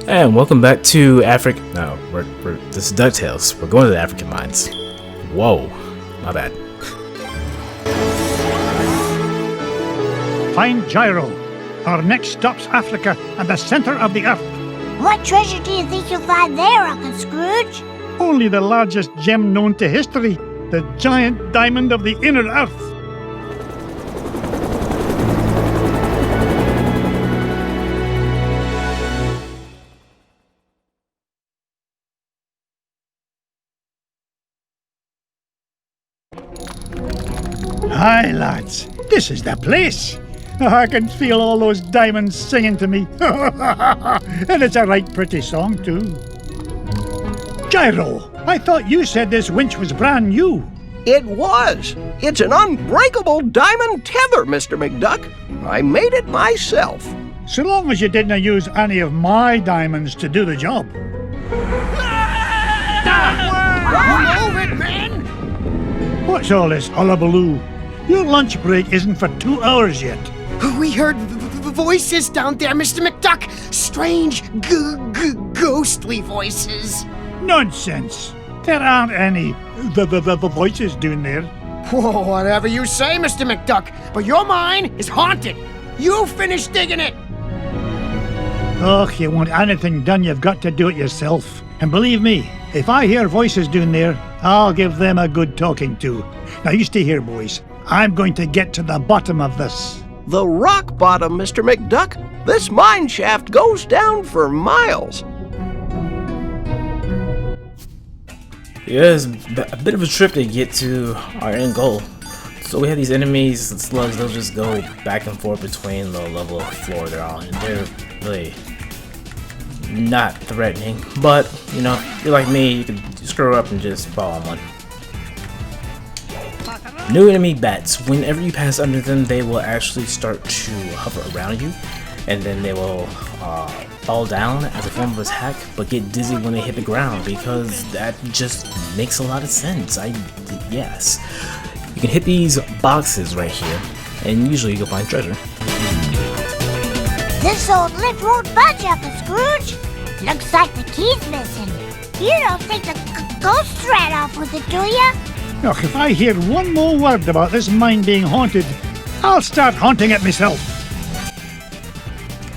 And welcome back to Africa. No, this is DuckTales. We're going to the African mines. Whoa, my bad. Find Gyro. Our next stop's Africa and the center of the earth. What treasure do you think you'll find there, Uncle Scrooge? Only the largest gem known to history, the giant diamond of the inner earth. Hi, lads. This is the place. I can feel all those diamonds singing to me. And it's a right pretty song, too. Gyro, I thought you said this winch was brand new. It was. It's an unbreakable diamond tether, Mr. McDuck. I made it myself. So long as you didn't use any of my diamonds to do the job. Move it, man! What's all this hullabaloo? Your lunch break isn't for 2 hours yet. We heard voices down there, Mr. McDuck. Strange, ghostly voices. Nonsense. There aren't any the voices down there. Whoa, whatever you say, Mr. McDuck, but your mine is haunted. You finish digging it. Oh, you want anything done, you've got to do it yourself. And believe me, if I hear voices down there, I'll give them a good talking to. Now you stay here, boys. I'm going to get to the bottom of this. The rock bottom, Mr. McDuck. This mine shaft goes down for miles. Yeah, it's a bit of a trip to get to our end goal. So we have these enemies and slugs. They'll just go back and forth between the level of floor they're on, and they're really not threatening. But you know, if you're like me, you can screw up and just fall on one. New enemy bats. Whenever you pass under them, they will actually start to hover around you, and then they will fall down as a form of attack, but get dizzy when they hit the ground, because that just makes a lot of sense. Yes. You can hit these boxes right here, and usually you'll find treasure. This old lift won't budge, Uncle Scrooge. Looks like the key's missing. You don't think the ghost ran off with it, do ya? Look, if I hear one more word about this mine being haunted, I'll start haunting it myself.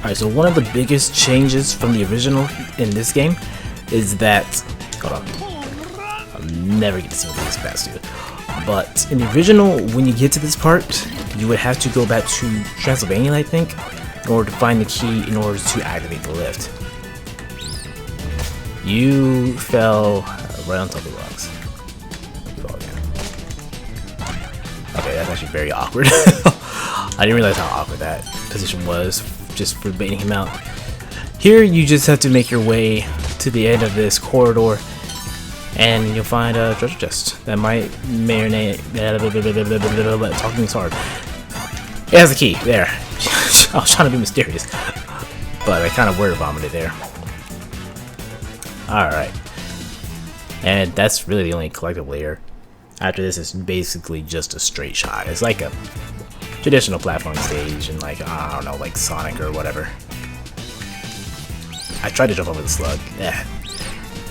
Alright, so one of the biggest changes from the original in this game is that... Hold on. I'll never get to see what this bats do. But in the original, when you get to this part, you would have to go back to Transylvania, I think, in order to find the key in order to activate the lift. You fell right on top of the rocks. Okay, that's actually very awkward. I didn't realize how awkward that position was, just for baiting him out. Here, you just have to make your way to the end of this corridor, and you'll find a treasure chest that may or may talking is hard. It has a key, there. I was trying to be mysterious, but I kind of word vomited there. Alright. And that's really the only collectible here. After this, it's basically just a straight shot. It's like a traditional platform stage in, like, I don't know, like Sonic or whatever. I tried to jump over the slug. Yeah.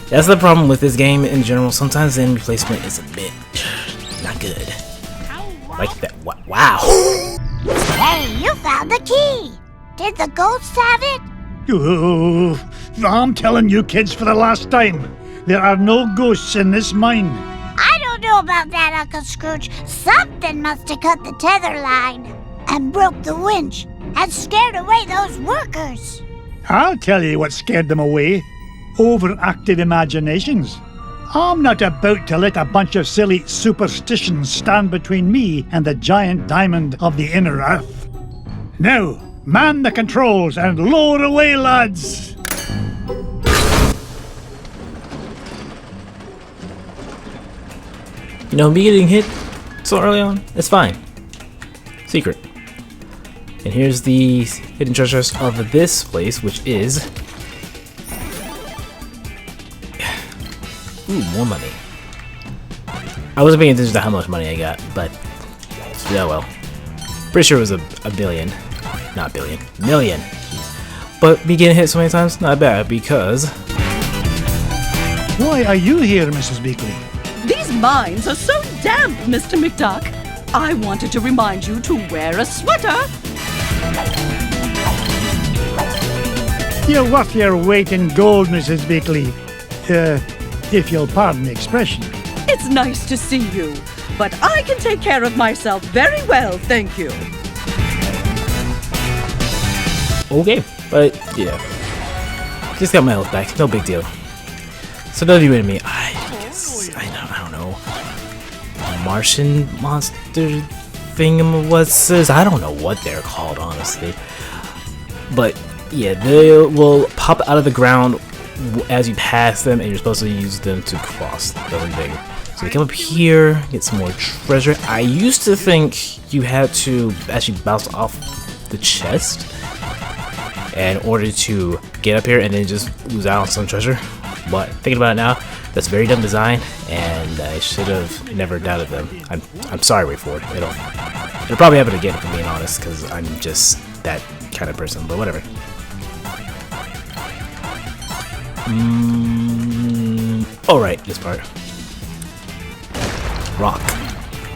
That's the problem with this game in general. Sometimes the enemy placement is a bit not good. Like that. Wow. Hey, you found the key. Did the ghosts have it? Oh, I'm telling you kids for the last time, there are no ghosts in this mine. I don't know about that, Uncle Scrooge. Something must have cut the tether line and broke the winch and scared away those workers. I'll tell you what scared them away. Overactive imaginations. I'm not about to let a bunch of silly superstitions stand between me and the giant diamond of the inner earth. Now, man the controls and lower away, lads! You know, me getting hit so early on, it's fine. Secret. And here's the hidden treasure chest of this place, which is... Ooh, more money. I wasn't paying attention to how much money I got, but... yeah, well. Pretty sure it was a billion. Not billion. Million. Jeez. But me getting hit so many times, not bad, because... Why are you here, Mrs. Beakley? These mines are so damp, Mr. McDuck. I wanted to remind you to wear a sweater. You're worth your weight in gold, Mrs. Beakley. If you'll pardon the expression. It's nice to see you, but I can take care of myself very well, thank you. Okay, but yeah. Just got my health back, no big deal. So another new enemy, I don't know. Martian monster thingamawasses, I don't know what they're called, honestly. But yeah, they will pop out of the ground as you pass them, and you're supposed to use them to cross the thing. So you come up here, get some more treasure. I used to think you had to actually bounce off the chest in order to get up here and then just lose out on some treasure. But thinking about it now, that's a very dumb design, and I should have never doubted them. I'm sorry, WayForward. It'll probably happen again, if I'm being honest, because I'm just that kind of person. But whatever. Alright, this part. Rock.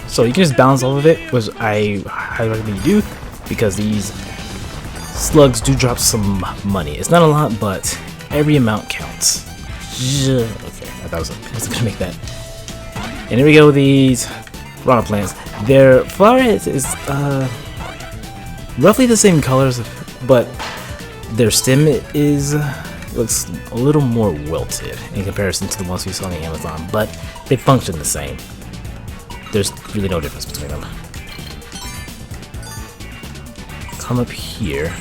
So you can just bounce off of it, which I highly recommend you do, because these slugs do drop some money. It's not a lot, but every amount counts. Okay, I thought I was gonna make that. And here we go with these piranha plants. Their flower is roughly the same colors, but their stem looks a little more wilted in comparison to the ones we saw on the Amazon, but they function the same. There's really no difference between them. Come up here.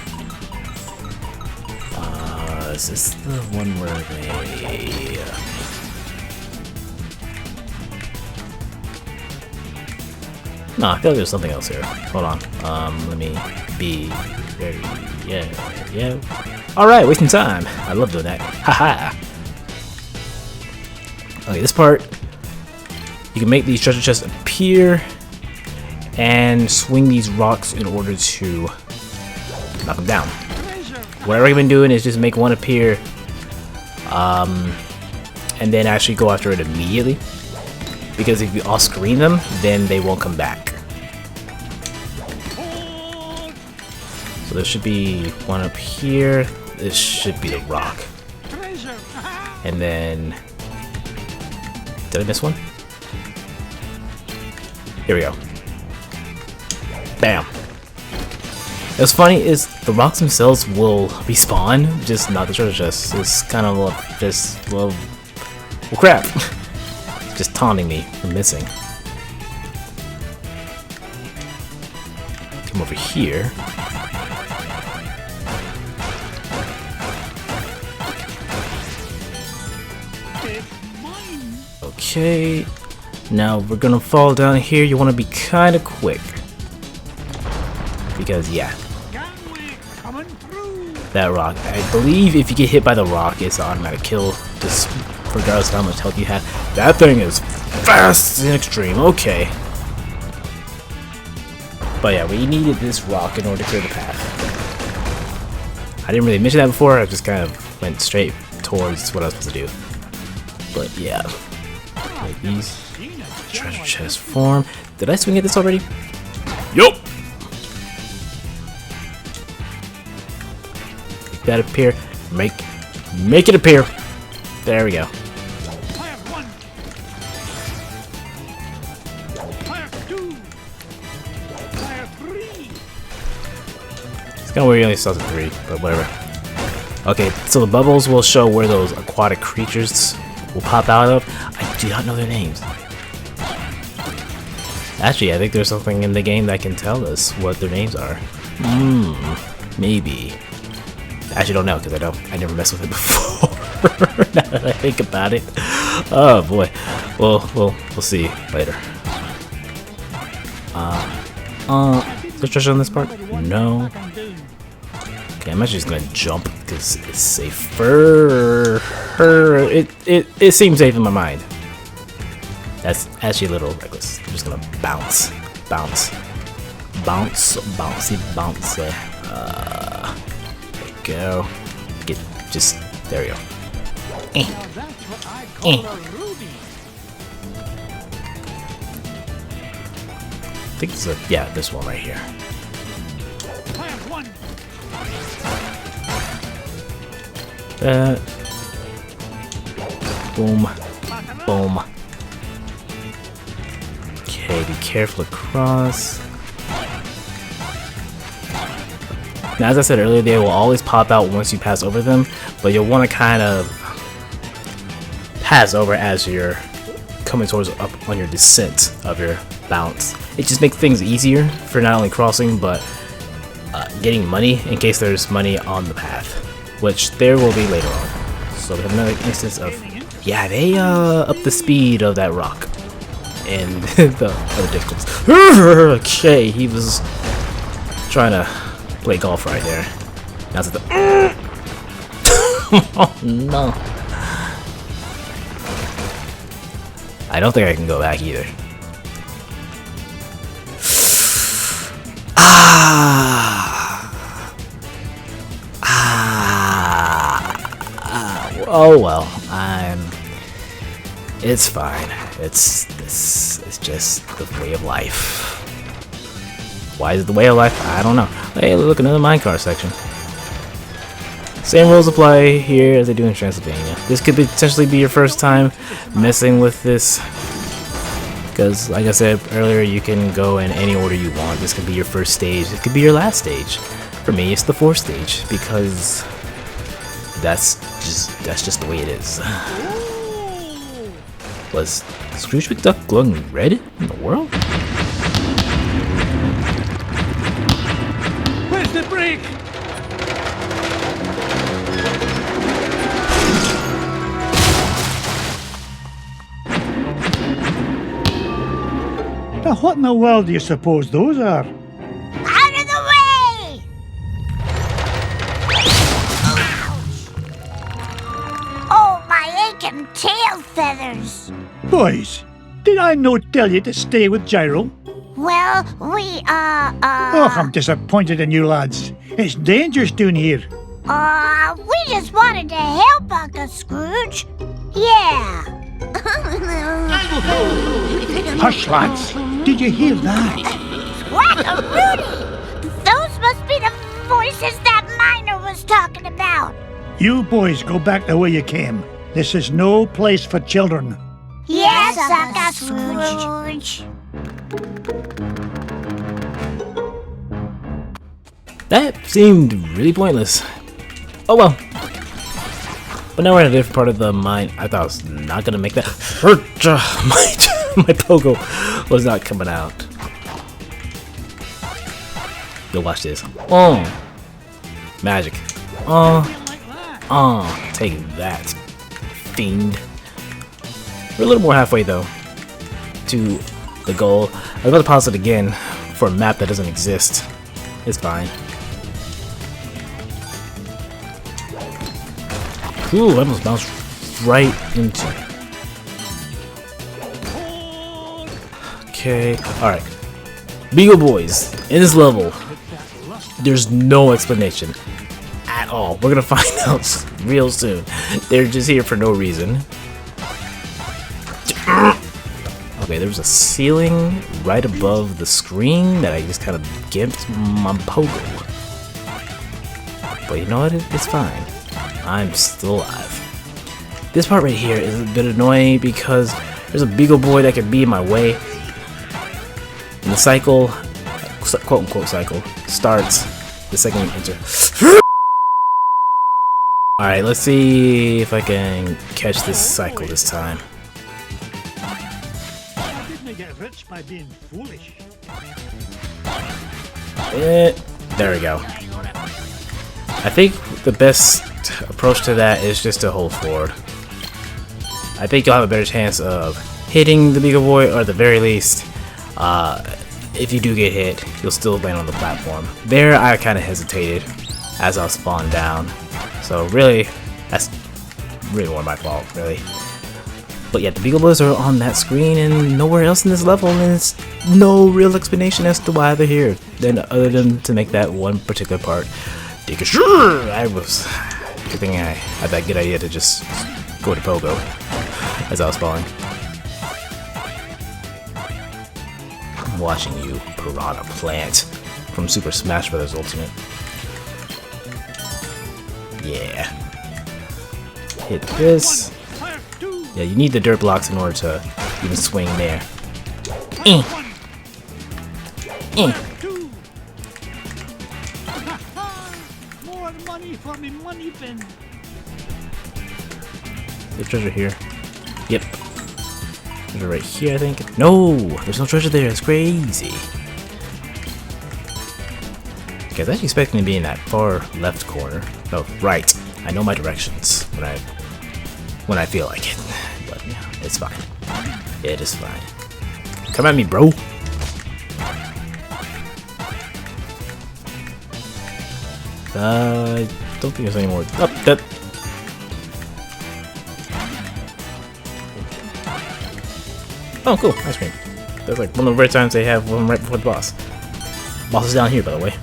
Is this the one where they... No, I feel like there's something else here. Hold on. Let me be very... Yeah. Alright, wasting time. I love doing that. Haha. Okay, this part, you can make these treasure chests appear and swing these rocks in order to knock them down. What I recommend doing is just make one appear and then actually go after it immediately, because if you off-screen them, then they won't come back. So there should be one up here. This should be the rock. And then... Did I miss one? Here we go. Bam. What's funny is the rocks themselves will respawn, just not the treasure chest. It's kind of well crap. Just taunting me for missing. Come over here. Okay, now we're gonna fall down here. You want to be kind of quick, because yeah, that rock, I believe if you get hit by the rock, it's an automatic kill, just regardless of how much health you have. That thing is fast and extreme. Okay, but yeah, we needed this rock in order to clear the path. I didn't really mention that before. I just kind of went straight towards what I was supposed to do. But yeah, like these treasure chest form. Did I swing at this already? Yup. Make that appear. Make it appear. There we go. It's kind of weird you only saw the 3, but whatever. Okay, so the bubbles will show where those aquatic creatures will pop out of. I do not know their names. Actually, I think there's something in the game that can tell us what their names are. Maybe. I actually don't know, because I never messed with it before. Now that I think about it. Oh boy. Well, we'll see later. Is there treasure on this part? No. Okay, I'm actually just gonna jump because it's safer. It seems safe in my mind. That's actually a little reckless. I'm just gonna bounce. Bouncy. There we go. There we go. I think it's this one right here. Boom. Boom. Okay, be careful across. Now, as I said earlier, they will always pop out once you pass over them, but you'll want to kind of pass over as you're coming towards up on your descent of your bounce. It just makes things easier for not only crossing, but getting money in case there's money on the path, which there will be later on. So we have another instance of, yeah, they up the speed of that rock and the other difficulties. Okay, he was trying to play golf right there. Now it's at the oh no. I don't think I can go back either. Oh well, it's fine. It's just the way of life. Why is it the way of life? I don't know. Hey, look, another minecart section. Same rules apply here as they do in Transylvania. This could potentially be your first time messing with this, because like I said earlier, you can go in any order you want. This could be your first stage. It could be your last stage. For me, it's the fourth stage, because that's just the way it is. Was Scrooge McDuck glowing red in the world? Where's the brake? Now, what in the world do you suppose those are? Out of the way! Oh, my aching tail feathers! Boys, did I not tell you to stay with Gyro? Well, we, Oh, I'm disappointed in you lads. It's dangerous down here. we just wanted to help Uncle Scrooge. Yeah. Hush, lads. Did you hear that? Whack-a-Rudy! Those must be the voices that Miner was talking about. You boys go back the way you came. This is no place for children. Yes, Uncle Scrooge. That seemed really pointless. Oh well. But now we're in a different part of the mine. I thought I was not gonna make that. My pogo was not coming out. Yo, watch this. Oh, magic. Take that, fiend. We're a little more halfway though to the goal. I was about to pause it again for a map that doesn't exist. It's fine. Ooh, I almost bounced right into it. Okay, alright. Beagle Boys, in this level, there's no explanation at all. We're gonna find out real soon. They're just here for no reason. Okay, there was a ceiling right above the screen that I just kind of gimped my pogo. But you know what? It's fine. I'm still alive. This part right here is a bit annoying because there's a Beagle Boy that could be in my way. And the cycle, quote unquote cycle, starts the second you enter. Alright, let's see if I can catch this cycle this time. Didn't get rich by being foolish. There we go. I think the best approach to that is just to hold forward. I think you'll have a better chance of hitting the Beagle Boy, or at the very least, if you do get hit, you'll still land on the platform. There, I kind of hesitated as I was falling down. So really, that's really more my fault, really. But yeah, the Beagle Boys are on that screen and nowhere else in this level, and there's no real explanation as to why they're here, other than to make that one particular part. I was Good thing I had that good idea to just go to Pogo as I was falling. I'm watching you, Piranha Plant from Super Smash Bros. Ultimate. Yeah. Hit this. Yeah, you need the dirt blocks in order to even swing there. More money for me money bin. The treasure here. Yep. Treasure right here, I think. No! There's no treasure there. It's crazy. Okay, I was actually expecting to be in that far left corner. Oh, right. I know my directions when I feel like it. But yeah, it's fine. It is fine. Come at me, bro. I don't think there's any more. Oh, that. Oh, cool. Ice cream. That's like one of the rare times they have one right before the boss. Boss is down here, by the way.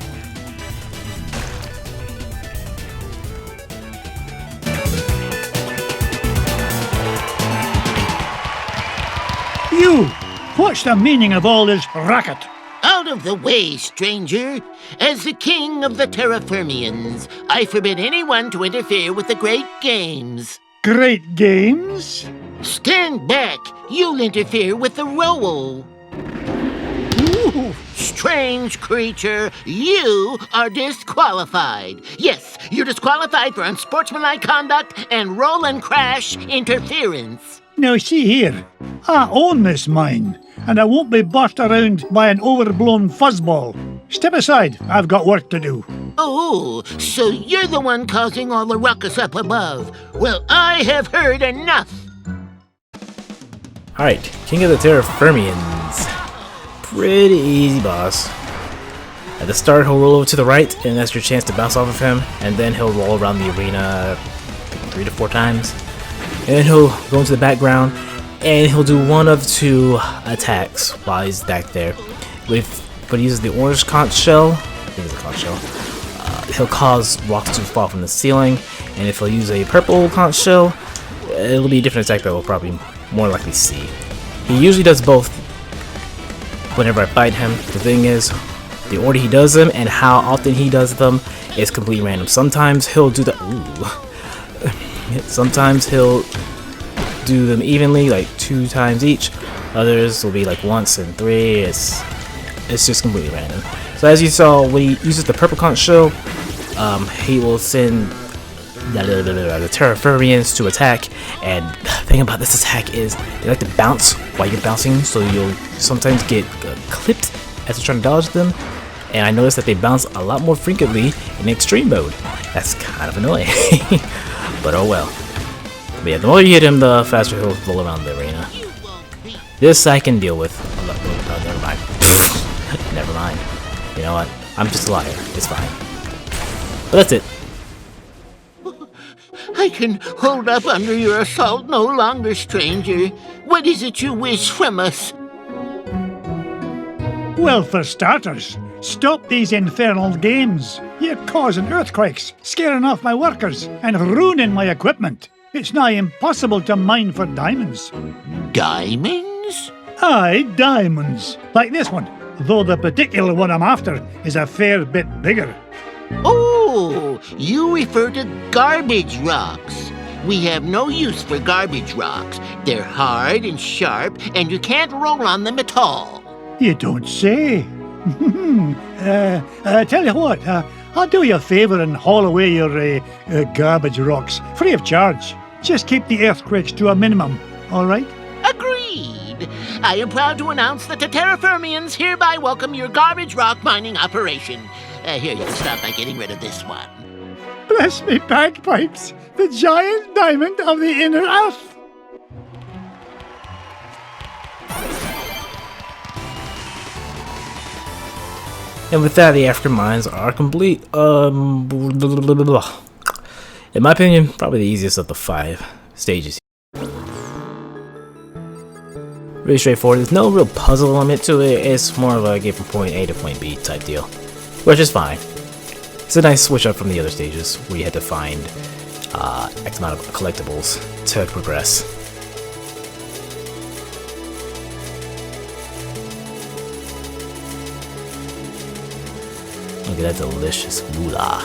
You! What's the meaning of all this racket? Out of the way, stranger. As the king of the Terraformians, I forbid anyone to interfere with the great games. Great games? Stand back. You'll interfere with the role. Ooh. Strange creature, you are disqualified. Yes, you're disqualified for unsportsmanlike conduct and roll and crash interference. Now see here, I own this mine, and I won't be bossed around by an overblown fuzzball. Step aside, I've got work to do. Oh, so you're the one causing all the ruckus up above. Well, I have heard enough. Alright, King of the Terraformians. Pretty easy boss. At the start, he'll roll over to the right, and that's your chance to bounce off of him, and then he'll roll around the arena 3 to 4 times. And then he'll go into the background, and he'll do one of 2 attacks while he's back there. But he uses the orange conch shell. I think it's a conch shell. He'll cause rocks to fall from the ceiling, and if he'll use a purple conch shell, it'll be a different attack that we'll probably more likely see. He usually does both whenever I fight him. The thing is, the order he does them and how often he does them is completely random. Sometimes he'll do the sometimes he'll do them evenly, like 2 times each. Others will be like once and 3. It's just completely random. So as you saw, when he uses the purple conch shell, he will send the Terraformians to attack. And the thing about this attack is they like to bounce while you're bouncing, so you'll sometimes get clipped as you're trying to dodge them. And I noticed that they bounce a lot more frequently in extreme mode. That's kind of annoying. But oh well. But yeah, the more you hit him, the faster he'll roll around the arena. This I can deal with. Oh, never mind. Never mind. You know what? I'm just a liar. It's fine. But that's it. I can hold up under your assault no longer, stranger. What is it you wish from us? Well, for starters, stop these infernal games. You're causing earthquakes, scaring off my workers, and ruining my equipment. It's nigh impossible to mine for diamonds. Diamonds? Aye, diamonds. Like this one, though the particular one I'm after is a fair bit bigger. Oh, you refer to garbage rocks. We have no use for garbage rocks. They're hard and sharp, and you can't roll on them at all. You don't say. Tell you what, I'll do you a favour and haul away your garbage rocks, free of charge. Just keep the earthquakes to a minimum, all right? Agreed. I am proud to announce that the Terraformians hereby welcome your garbage rock mining operation. Here, you can start by getting rid of this one. Bless me bagpipes, the giant diamond of the inner earth. And with that, the African mines are complete. In my opinion, probably the easiest of the 5 stages. Really straightforward. There's no real puzzle element to it. It's more of a get from point A to point B type deal, which is fine. It's a nice switch up from the other stages where you had to find X amount of collectibles to progress. Look at that delicious moolah.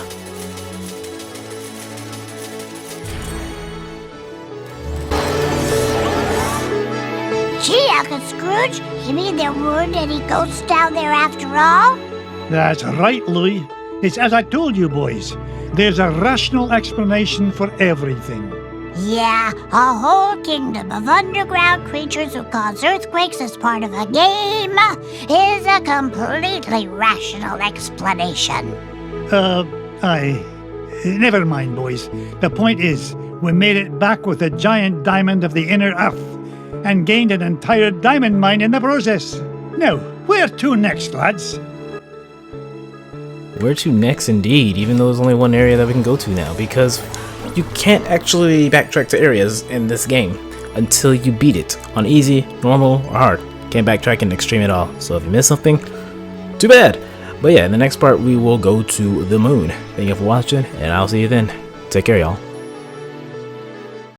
Gee, Uncle Scrooge, you mean there weren't any ghosts down there after all? That's right, Louis. It's as I told you, boys. There's a rational explanation for everything. Yeah, a whole kingdom of underground creatures who cause earthquakes as part of a game is a completely rational explanation. Never mind, boys. The point is, we made it back with a giant diamond of the inner earth, and gained an entire diamond mine in the process. Now, where to next, lads? Where to next indeed, even though there's only one area that we can go to now, because you can't actually backtrack to areas in this game until you beat it on easy, normal, or hard. Can't backtrack in extreme at all, so if you miss something, too bad. But yeah, in the next part we will go to the moon. Thank you for watching, and I'll see you then. Take care, y'all.